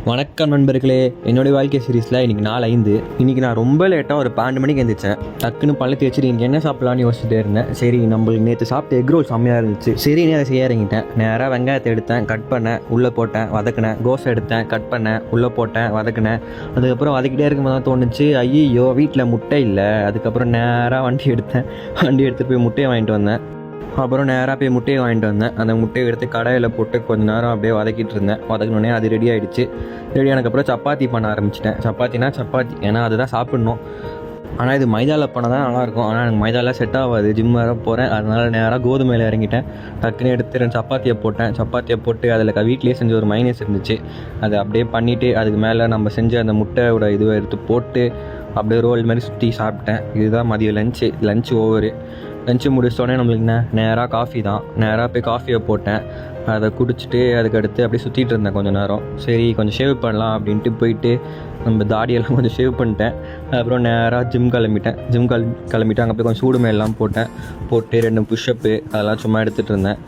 வணக்கம் நண்பர்களே, என்னுடைய வாழ்க்கை சீரீஸில் இன்றைக்கி நாள் 5. இன்றைக்கி நான் ரொம்ப லேட்டாக ஒரு 12 மணிக்கு எழுந்திரிச்சேன். டக்குன்னு பள்ளி தேய்ச்சிட்டு இன்றைக்கி என்ன சாப்பிட்லான்னு யோசிச்சுட்டே இருந்தேன். சரி, நம்மளுக்கு நேற்று சாப்பிட்ட எக் ரோல் செம்மையாக இருந்துச்சு. சரி, அதை செய்ய இறங்கிட்டேன். நேராக வெங்காயத்தை எடுத்தேன், கட் பண்ணேன், உள்ளே போட்டேன், வதக்கினேன். கோஸை எடுத்தேன், கட் பண்ணேன், உள்ளே போட்டேன், வதக்கினேன். அதுக்கப்புறம் வதக்கிட்டே இருக்கும்போது தான் தோணுச்சு, ஐயோ வீட்டில் முட்டை இல்லை. அதுக்கப்புறம் நேராக வண்டி எடுத்துகிட்டு போய் முட்டையை வாங்கிட்டு வந்தேன். அப்புறம் நேராக போய் முட்டையை வாங்கிட்டு வந்தேன். அந்த முட்டையை எடுத்து கடாயில் போட்டு கொஞ்சம் நேரம் அப்படியே வதக்கிட்டு இருந்தேன். வதக்கினோடனே அது ரெடி ஆகிடுச்சு. ரெடி ஆனதுக்கப்புறம் சப்பாத்தி பண்ண ஆரம்பிச்சிட்டேன். சப்பாத்தி, ஏன்னா அதுதான் சாப்பிட்ணும். ஆனால் இது மைதாவில் பண்ணால் தான் நல்லாயிருக்கும். ஆனால் எனக்கு மைதாவில் செட் ஆகாது. ஜிம் வேறு போகிறேன். அதனால் நேராக கோதுமையில் இறங்கிட்டேன். டக்குன்னு எடுத்து 2 சப்பாத்தியை போட்டு அதில் வீட்டிலேயே செஞ்ச ஒரு மைனஸ் இருந்துச்சு. அதை அப்படியே பண்ணிவிட்டு அதுக்கு மேலே நம்ம செஞ்ச அந்த முட்டையோட இதுவை எடுத்து போட்டு அப்படியே ரோல் மாதிரி சுற்றி சாப்பிட்டேன். இதுதான் மதியம் லஞ்சு ஓவரு. லஞ்சு முடிச்சோடனே நம்மளுக்கு நேராக காஃபி தான். நேராக போய் காஃபியை போட்டேன். அதை குடிச்சிட்டு அதுக்கடுத்து அப்படியே சுற்றிட்டு இருந்தேன் கொஞ்சம் நேரம். சரி, கொஞ்சம் ஷேவ் பண்ணலாம் அப்படின்ட்டு போயிட்டு நம்ம தாடியெல்லாம் கொஞ்சம் ஷேவ் பண்ணிட்டேன். அப்புறம் நேராக ஜிம் கிளம்பிட்டு அங்கே போய் கொஞ்சம் சூடு மேலாம் போட்டு 2 புஷ்அப்பு அதெல்லாம் சும்மா எடுத்துகிட்டு இருந்தேன்.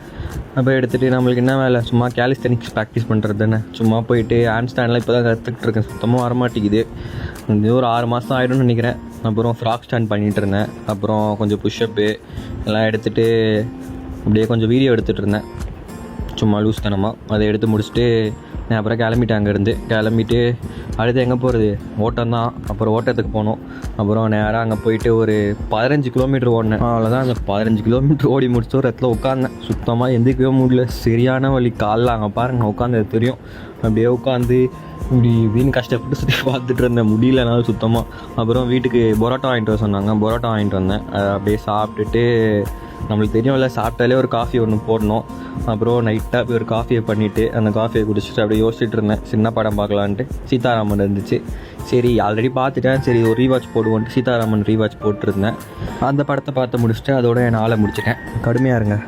அப்புறம் எடுத்துகிட்டு நம்மளுக்கு என்ன வேலை, சும்மா கேலிஸ்தெனிக்ஸ் ப்ராக்டிஸ் பண்ணுறது தானே. சும்மா போயிட்டு ஹேண்ட் ஸ்டாண்ட்லாம் இப்போ தான் கற்றுக்கிட்டு இருக்கேன். சுத்தமாக வரமாட்டேங்குது. இது ஒரு 6 மாதம் ஆகிடும்னு நினைக்கிறேன். அப்புறம் ஃப்ராக் ஸ்டாண்ட் பண்ணிகிட்டு இருந்தேன். அப்புறம் கொஞ்சம் புஷ்அப்பு எல்லாம் எடுத்துகிட்டு அப்படியே கொஞ்சம் வீடியோ எடுத்துகிட்டு இருந்தேன் சும்மா லூஸ் தனமாக. அதை எடுத்து முடிச்சுட்டு நான் அப்புறம் கிளம்பிட்டேன். கிளம்பிட்டு அடுத்து எங்கே போகிறது, ஓட்டம் தான். அப்புறம் ஓட்டத்துக்கு போனோம். அப்புறம் நேராக அங்கே போயிட்டு ஒரு 15 கிலோமீட்டர் ஓடினேன். அவ்வளோதான். அந்த 15 கிலோமீட்டர் ஓடி முடிச்சு ஒரு இடத்துல உட்காந்தேன். சுத்தமாக எந்திரிக்கவே முடியல. சரியான வலி. காலில் அங்கே பாருங்கள் உட்காந்தது தெரியும். அப்படியே உட்காந்து இப்படின்னு கஷ்டப்பட்டு சுற்றி பார்த்துட்டு இருந்தேன். முடியலனாலும் சுத்தமாக. அப்புறம் வீட்டுக்கு பரோட்டா வாங்கிட்டு வர சொன்னாங்க. பரோட்டா வாங்கிட்டு வந்தேன். அப்படியே சாப்பிட்டுட்டு நம்மளுக்கு தெரியும்ல, சாப்பிட்டாலே ஒரு காஃபி ஒன்று போடணும். அப்புறம் நைட்டாக போய் ஒரு காஃபியை பண்ணிவிட்டு அந்த காஃபியை குடிச்சிட்டு அப்படியே யோசிச்சுட்டு இருந்தேன். சின்ன படம் பார்க்கலான்ட்டு சீதாராமன் இருந்துச்சு. சரி, ஆல்ரெடி பார்த்துட்டேன். சரி, ஒரு ரீவாட்ச் போடுவோன்ட்டு சீதாராமன் ரீவாட்ச் போட்டிருந்தேன். அந்த படத்தை பார்த்து முடிச்சுட்டு அதோட என் நாளை முடிச்சிட்டேன். கடுமையாக இருங்க.